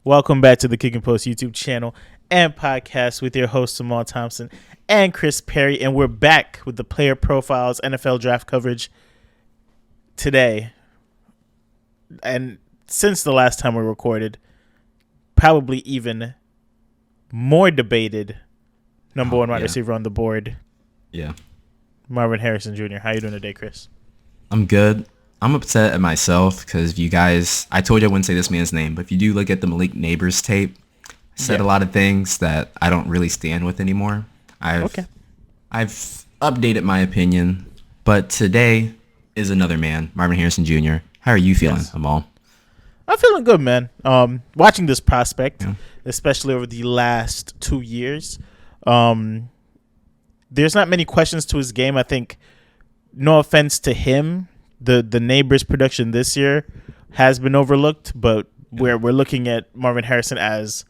Welcome back to the Kick and Post YouTube channel and podcast with your hosts, Jamal Thompson and Chris Perry. And we're back with the player profiles, NFL draft coverage today. And since the last time we recorded, probably even more debated number one wide receiver on the board. Yeah. Marvin Harrison Jr. How you doing today, Chris? I'm good. I'm upset at myself because you guys, I told you I wouldn't say this man's name, but if you do look at the Malik Neighbors tape, I said a lot of things that I don't really stand with anymore. I've updated my opinion, but today is another man, Marvin Harrison Jr. How are you feeling, Amal? I'm feeling good, man. Watching this prospect, especially over the last 2 years, there's not many questions to his game. I think, no offense to him, the Neighbors production this year has been overlooked, but we're looking at Marvin Harrison as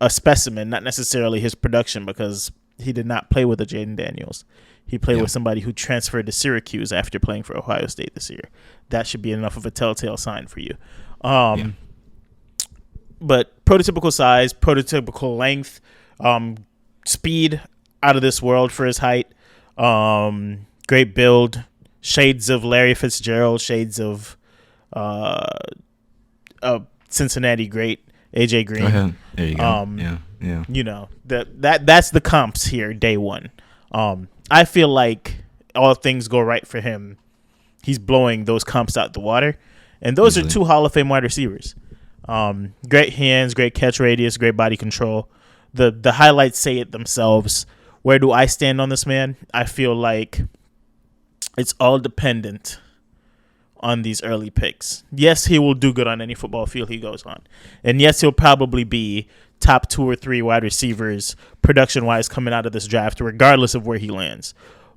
a specimen, not necessarily his production, because he did not play with a Jaden Daniels. He played with somebody who transferred to Syracuse after playing for Ohio State this year. That should be enough of a telltale sign for you. But prototypical size, prototypical length, speed out of this world for his height, great build, shades of Larry Fitzgerald, shades of Cincinnati great AJ Green. Go ahead. There you go. Yeah. You know, that's the comps here day one. I feel like all things go right for him, he's blowing those comps out the water. And those are two Hall of Fame wide receivers. Great hands, great catch radius, great body control. The highlights say it themselves. Where do I stand on this man? I feel like it's all dependent on these early picks. Yes, he will do good on any football field he goes on. And yes, he'll probably be top 2 or 3 wide receivers production-wise coming out of this draft, regardless of where he lands.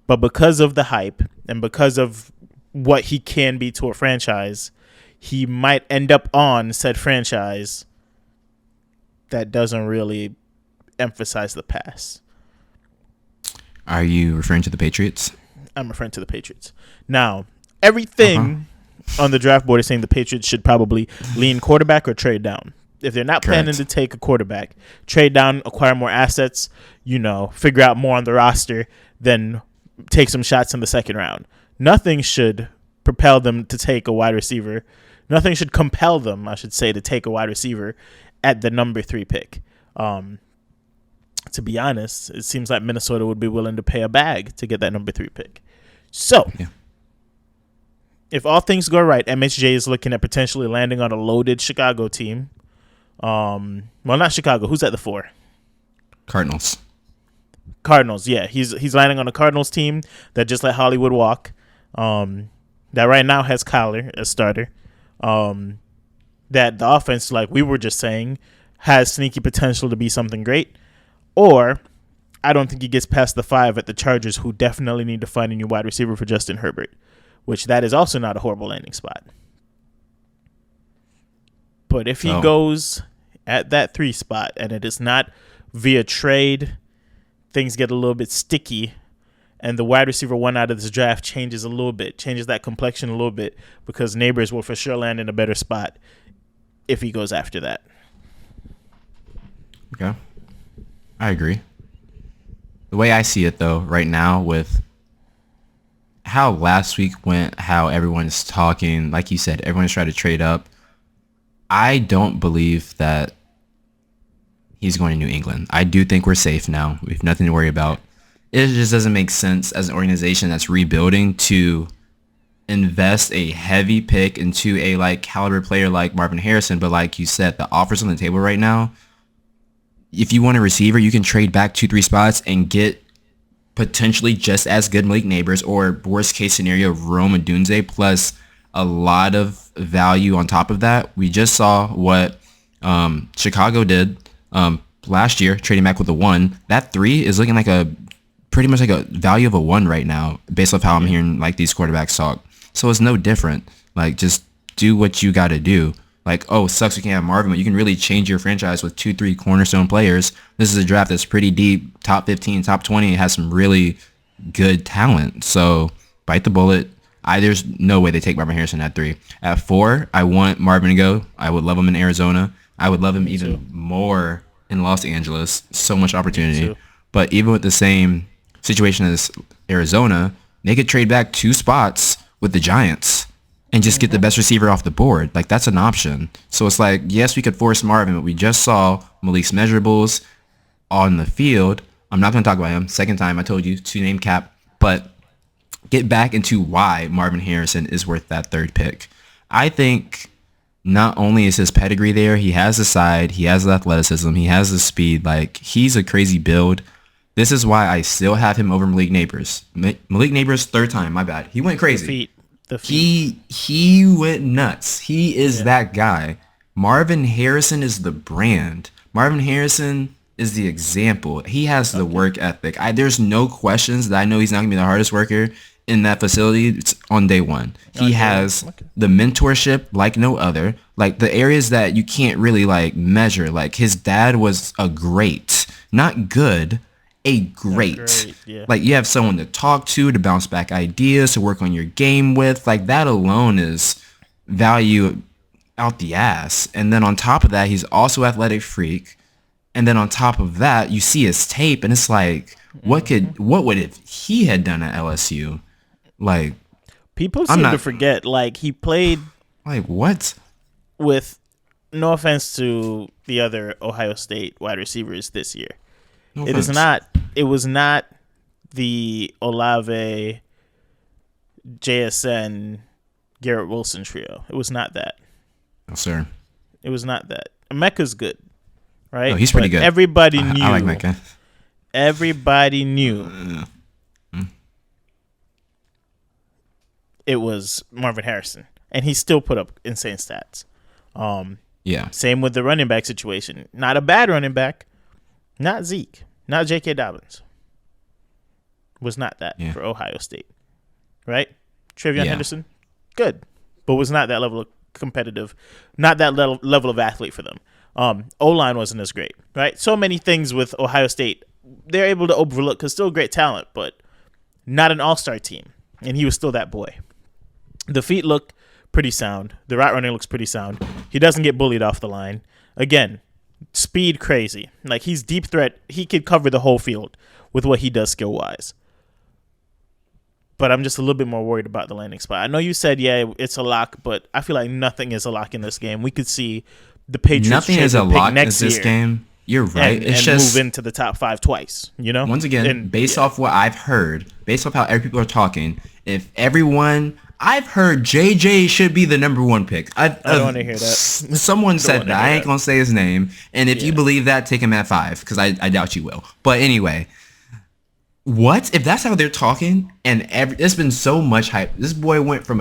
But because of the hype and because of what he can be to a franchise, he might end up on said franchise that doesn't really emphasize the pass. Are you referring to the Patriots? I'm referring to the Patriots. Now, everything on the draft board is saying the Patriots should probably lean quarterback or trade down. If they're not planning to take a quarterback, trade down, acquire more assets, figure out more on the roster, then take some shots in the second round. Nothing should propel them to take a wide receiver. Nothing should compel them, I should say, to take a wide receiver at the number 3 pick. To be honest, it seems like Minnesota would be willing to pay a bag to get that number 3 pick. So, if all things go right, MHJ is looking at potentially landing on a loaded Chicago team. Well, not Chicago. Who's at the 4? Cardinals, yeah. He's landing on a Cardinals team that just let Hollywood walk. That right now has Kyler as starter. That the offense, like we were just saying, has sneaky potential to be something great. Or I don't think he gets past the 5 at the Chargers, who definitely need to find a new wide receiver for Justin Herbert, which that is also not a horrible landing spot. But if he goes at that 3 spot and it is not via trade, things get a little bit sticky, and the wide receiver 1 out of this draft changes a little bit, changes that complexion a little bit, because Neighbors will for sure land in a better spot if he goes after that. Okay. I agree. The way I see it, though, right now with how last week went, how everyone's talking, like you said, everyone's trying to trade up. I don't believe that he's going to New England. I do think we're safe now. We have nothing to worry about. It just doesn't make sense as an organization that's rebuilding to invest a heavy pick into a caliber player like Marvin Harrison. But like you said, the offers on the table right now, if you want a receiver, you can trade back 2-3 spots and get potentially just as good Malik Neighbors, or worst case scenario, Rome Odunze, plus a lot of value on top of that. We just saw what Chicago did last year, trading back with a 1. That 3 is looking like pretty much like a value of a 1 right now, based off how I'm hearing these quarterbacks talk. So it's no different. Just do what you got to do. Sucks we can't have Marvin, but you can really change your franchise with 2-3 cornerstone players. This is a draft that's pretty deep, top 15, top 20. It has some really good talent. So bite the bullet. There's no way they take Marvin Harrison at 3. At 4, I want Marvin to go. I would love him in Arizona. I would love him Me too. even more in Los Angeles. So much Me opportunity. too. But even with the same situation as Arizona, they could trade back 2 spots with the Giants and just get the best receiver off the board. Like, that's an option. So it's like, yes, we could force Marvin, but we just saw Malik's measurables on the field. I'm not going to talk about him. Second time I told you to name cap. But get back into why Marvin Harrison is worth that third pick. I think not only is his pedigree there, he has the side, he has the athleticism, he has the speed. Like, he's a crazy build. This is why I still have him over Malik Neighbors. Malik Neighbors, third time, my bad. He went The crazy. feet. The feet. He went nuts. He is Yeah. that guy. Marvin Harrison is the brand. Marvin Harrison is the example. He has the work ethic. There's no questions that I know he's not gonna be the hardest worker in that facility. It's on day one. He has the mentorship like no other. Like, the areas that you can't really like measure. Like, his dad was a great, not good, a great. Great. Yeah. Like, you have someone to talk to bounce back ideas, to work on your game with. Like, that alone is value out the ass. And then on top of that, he's also athletic freak. And then on top of that, you see his tape, and it's like, what would if he had done at LSU? Like, People I'm seem not- to forget. Like, he played like what? with, no offense to the other Ohio State wide receivers this year. No It is offense. not. It was not the Olave, JSN, Garrett Wilson trio. It was not that. No, sir. It was not that. Mecca's good, right? No, he's pretty But good. Everybody knew. I like Mecca. Everybody knew it was Marvin Harrison, and he still put up insane stats. Yeah. Same with the running back situation. Not a bad running back. Not Zeke. Not J.K. Dobbins. Was not that for Ohio State. Right? Trevion Henderson. Good. But was not that level of competitive. Not that level of athlete for them. O-line wasn't as great. Right? So many things with Ohio State they're able to overlook because still great talent, but not an all-star team. And he was still that boy. The feet look pretty sound. The route running looks pretty sound. He doesn't get bullied off the line. Again, speed crazy. Like, he's deep threat. He could cover the whole field with what he does skill-wise. But I'm just a little bit more worried about the landing spot. I know you said, it's a lock, but I feel like nothing is a lock in this game. We could see the Patriots Nothing trade is the a pick lock in next this year game. You're right. and, It's and just move into the top 5 twice, you know? once again, And, based off what I've heard, based off how every people are talking, if everyone, I've heard JJ should be the number 1 pick. I don't want to hear that. Someone said wanna that. hear I ain't that. gonna say his name. And if you believe that, take him at 5, because I doubt you will. But anyway, what if that's how they're talking? And there's been so much hype. This boy went from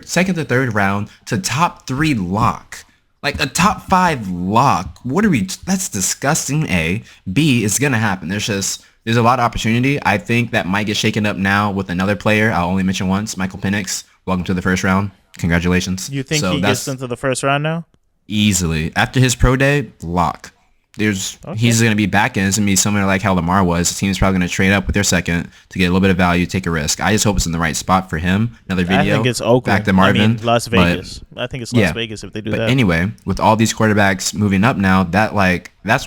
second to third round to top 3 lock. Like a top 5 lock. That's disgusting. A. B, it's going to happen. There's a lot of opportunity. I think that might get shaken up now with another player. I'll only mention once, Michael Penix. Welcome to the first round. Congratulations. You think he gets into the first round now? Easily. After his pro day, lock. He's going to be back in. It's going to be similar like how Lamar was. The team's probably going to trade up with their second to get a little bit of value, take a risk. I just hope it's in the right spot for him. Another video. I think it's Oakland. Back to Marvin. I mean, Las Vegas. I think it's Las Vegas if they do But that. anyway, with all these quarterbacks moving up now, that's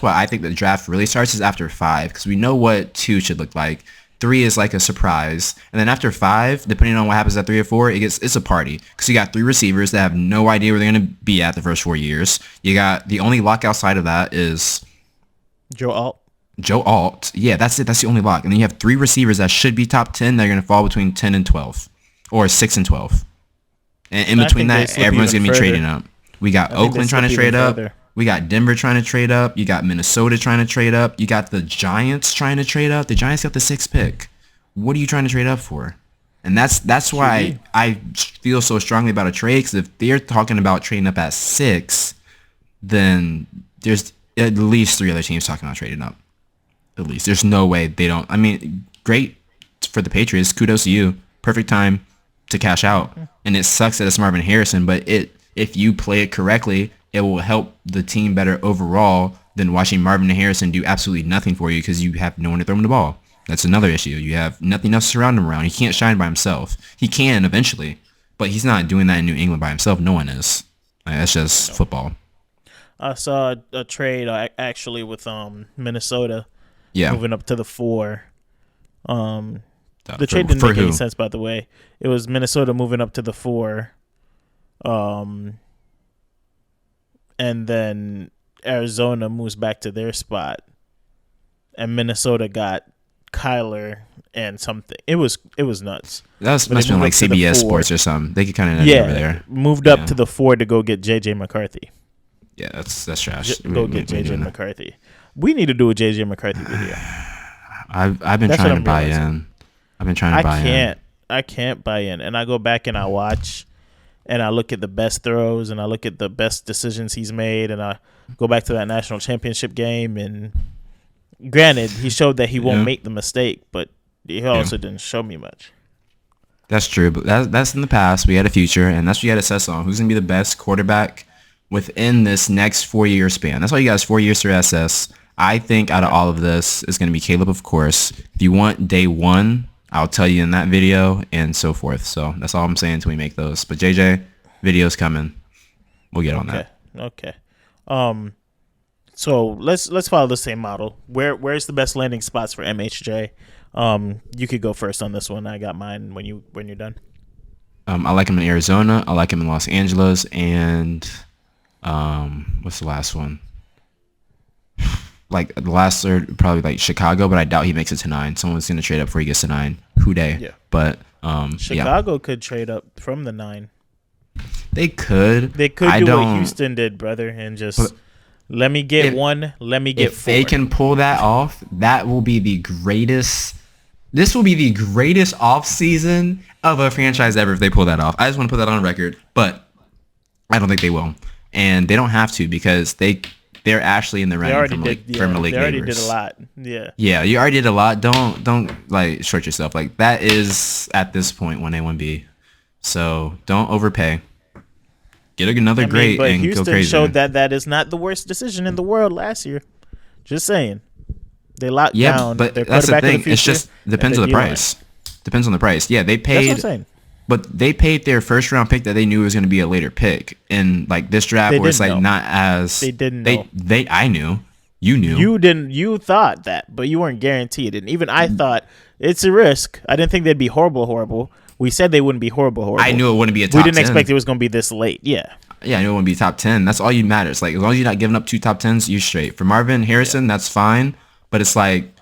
why I think the draft really starts is after 5, because we know what 2 should look like. 3 is like a surprise, and then after 5, depending on what happens at 3 or 4, it's a party, because you got 3 receivers that have no idea where they're going to be at the first 4 years. You got the only lock outside of that is Joe Alt. Yeah, that's it. That's the only lock. And then you have 3 receivers that should be top 10. They're going to fall between 10 and 12, or 6 and 12. And in between think they that, slip everyone's even going to be further. trading up. We got I think they Oakland trying to slip trade even up. further. We got Denver trying to trade up. You got Minnesota trying to trade up. You got the Giants trying to trade up. The Giants got the 6th pick. What are you trying to trade up for? And that's why I feel so strongly about a trade, because if they're talking about trading up at 6, then there's at least 3 other teams talking about trading up. At least. There's no way they don't. I mean, great for the Patriots. Kudos to you. Perfect time to cash out. And it sucks that it's Marvin Harrison, but if you play it correctly, it will help the team better overall than watching Marvin Harrison do absolutely nothing for you because you have no one to throw him the ball. That's another issue. You have nothing else to surround him around. He can't shine by himself. He can eventually, but he's not doing that in New England by himself. No one is. Like, that's just football. I saw a trade actually with Minnesota Yeah. moving up to the 4. The trade didn't For make who? any sense, by the way. It was Minnesota moving up to the 4, and then Arizona moves back to their spot, and Minnesota got Kyler and something. It was nuts. That must But have they been moved like up to the CBS 4. Sports or something. They could kind of know over there. Moved up Yeah. to the 4 to go get JJ McCarthy. Yeah, that's trash. Go get JJ McCarthy. We need to do a JJ McCarthy video. I've been That's trying what to I'm buy realizing. in. I've been trying to buy in. I can't buy in. And I go back and I watch and I look at the best throws and I look at the best decisions he's made and I go back to that national championship game, and granted he showed that he won't make the mistake, but he also didn't show me much. That's true, but that's in the past. We had a future, and that's what you got to assess on. Who's going to be the best quarterback within this next 4-year span? That's why you guys 4 years to assess. I think out of all of this is going to be Caleb, of course. If you want day one, I'll tell you in that video and so forth. So that's all I'm saying until we make those. But JJ, video's coming. We'll get on that. Okay. So let's follow the same model. Where's the best landing spots for MHJ? You could go first on this one. I got mine when you're done. I like him in Arizona. I like him in Los Angeles, and what's the last one? Like the last third, probably like Chicago, but I doubt he makes it to 9. Someone's gonna trade up before he gets to 9. Who day? Yeah. But Chicago could trade up from the 9. They could. They could do what Houston did, brother, and just let me get 1. Let me get 4. If they can pull that off, that will be the greatest. This will be the greatest offseason of a franchise ever if they pull that off. I just want to put that on record, but I don't think they will, and they don't have to because they're actually in the running for Malik They already Neighbors. did a lot. Yeah. Yeah, you already did a lot. Don't like short yourself. Like that is at this point 1A 1B. So don't overpay. Get another great but and Houston go crazy. showed that is not the worst decision in the world last year. Just saying. They locked down but their that's the quarterback of thing. the It's future just depends and on the their D-line. price. Depends on the price. Yeah, they That's what I'm paid. saying. But they paid their first round pick that they knew was going to be a later pick in like this draft, They where it's didn't like know. not as They didn't know. I knew. You knew. You didn't. You thought that, but you weren't guaranteed. And even I thought it's a risk. I didn't think they'd be horrible. We said they wouldn't be horrible. I knew it wouldn't be a top We didn't 10. expect it was going to be this late. Yeah. Yeah, I knew it wouldn't be top 10. That's all you matters. Like as long as you're not giving up 2 top 10s, you're straight. For Marvin Harrison, that's fine. But it's like,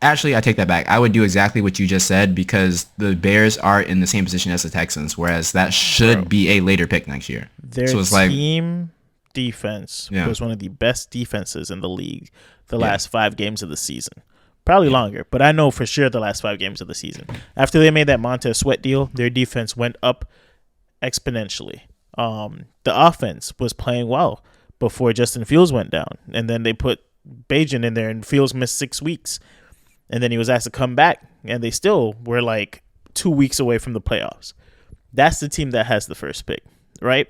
actually, I take that back. I would do exactly what you just said because the Bears are in the same position as the Texans, whereas that should be a later pick next year. Their so it's like team defense was one of the best defenses in the league the last 5 games of the season. Probably longer, but I know for sure the last 5 games of the season. After they made that Montez Sweat deal, their defense went up exponentially. The offense was playing well before Justin Fields went down, and then they put Bajan in there, and Fields missed 6 weeks, and then he was asked to come back, and they still were like 2 weeks away from the playoffs. That's the team that has the first pick, right?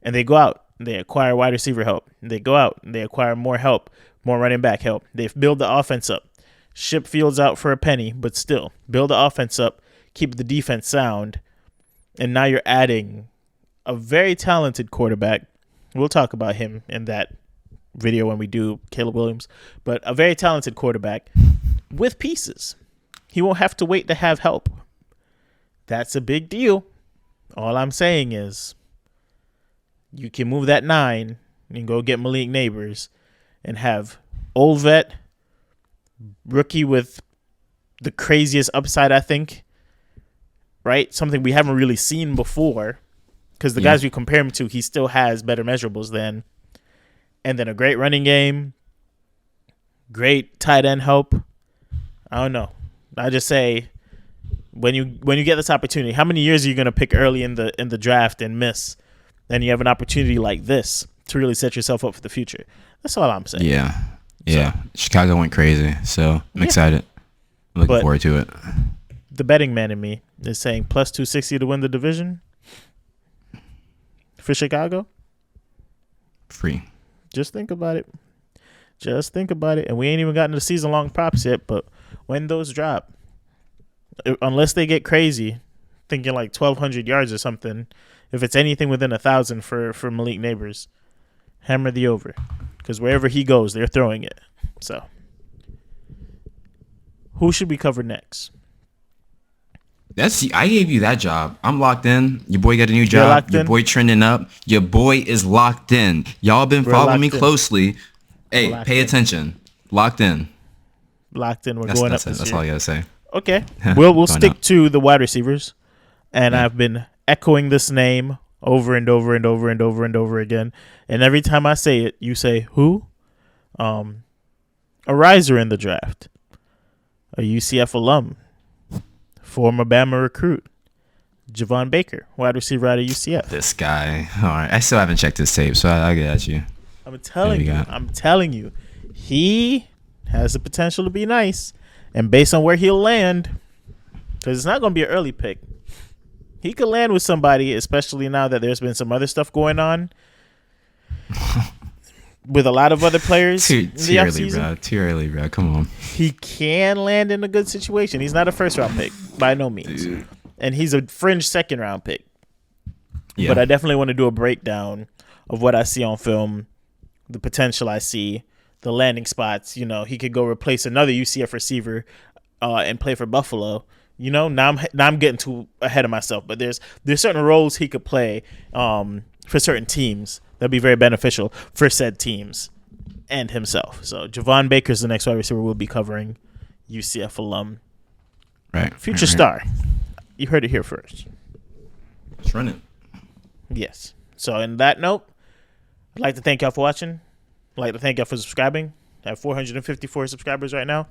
And they go out, and they acquire wide receiver help. And they go out, and they acquire more help, more running back help. They build the offense up. Ship Fields out for a penny, but still build the offense up, keep the defense sound, and now you're adding a very talented quarterback. We'll talk about him in that video when we do Caleb Williams, but a very talented quarterback with pieces. He won't have to wait to have help. That's a big deal. All I'm saying is you can move that 9 and go get Malik Neighbors and have old vet, rookie with the craziest upside, I think, right? Something we haven't really seen before because the guys we compare him to, he still has better measurables than. And then a great running game, great tight end help. I don't know. I just say when you get this opportunity, how many years are you going to pick early in the draft and miss? Then you have an opportunity like this to really set yourself up for the future. That's all I'm saying. Yeah. Chicago went crazy, so I'm excited. I'm looking forward to it. The betting man in me is saying plus 260 to win the division for Chicago. Free. Just think about it. And we ain't even gotten to season-long props yet, but when those drop, unless they get crazy, thinking like 1,200 yards or something, if it's anything within 1,000 for Malik Neighbors, Hammer the over, because wherever he goes, they're throwing it. So, who should we cover next? I gave you that job. I'm locked in. Your boy got a new job. Your boy trending up. Your boy is locked in. Y'all been following me closely. Hey, pay attention. Locked in. Locked in. We're going up this year. That's all I gotta say. Okay. We'll stick to the wide receivers. And I've been echoing this name over and over and over and over and over again. And every time I say it, you say, who? A riser in the draft. A UCF alum. Former Bama recruit. Javon Baker, wide receiver out of UCF. This guy. All right. I still haven't checked his tape, so I'll get at you. I'm telling you. He has the potential to be nice. And based on where he'll land, because it's not going to be an early pick, he could land with somebody, especially now that there's been some other stuff going on with a lot of other players. Too early, bro. Too early, bro. Come on. He can land in a good situation. He's not a first-round pick by no means. Dude. And he's a fringe second-round pick. Yeah. But I definitely want to do a breakdown of what I see on film, the potential I see, the landing spots. You know, he could go replace another UCF receiver and play for Buffalo. You know, now I'm getting too ahead of myself. But there's certain roles he could play for certain teams that'd be very beneficial for said teams and himself. So Javon Baker's the next wide receiver we'll be covering, UCF alum. Right. Future star. You heard it here first. Let's run it. Yes. So in that note, I'd like to thank y'all for watching. I'd like to thank y'all for subscribing. I have 454 subscribers right now.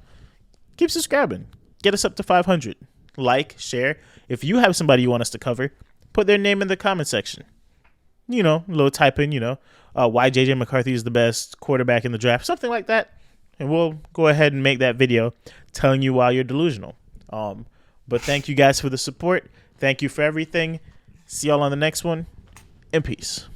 Keep subscribing. Get us up to 500. Like, share. If you have somebody you want us to cover, put their name in the comment section. You know, a little type in, why J.J. McCarthy is the best quarterback in the draft, something like that. And we'll go ahead and make that video telling you why you're delusional. But thank you guys for the support. Thank you for everything. See y'all on the next one. And peace.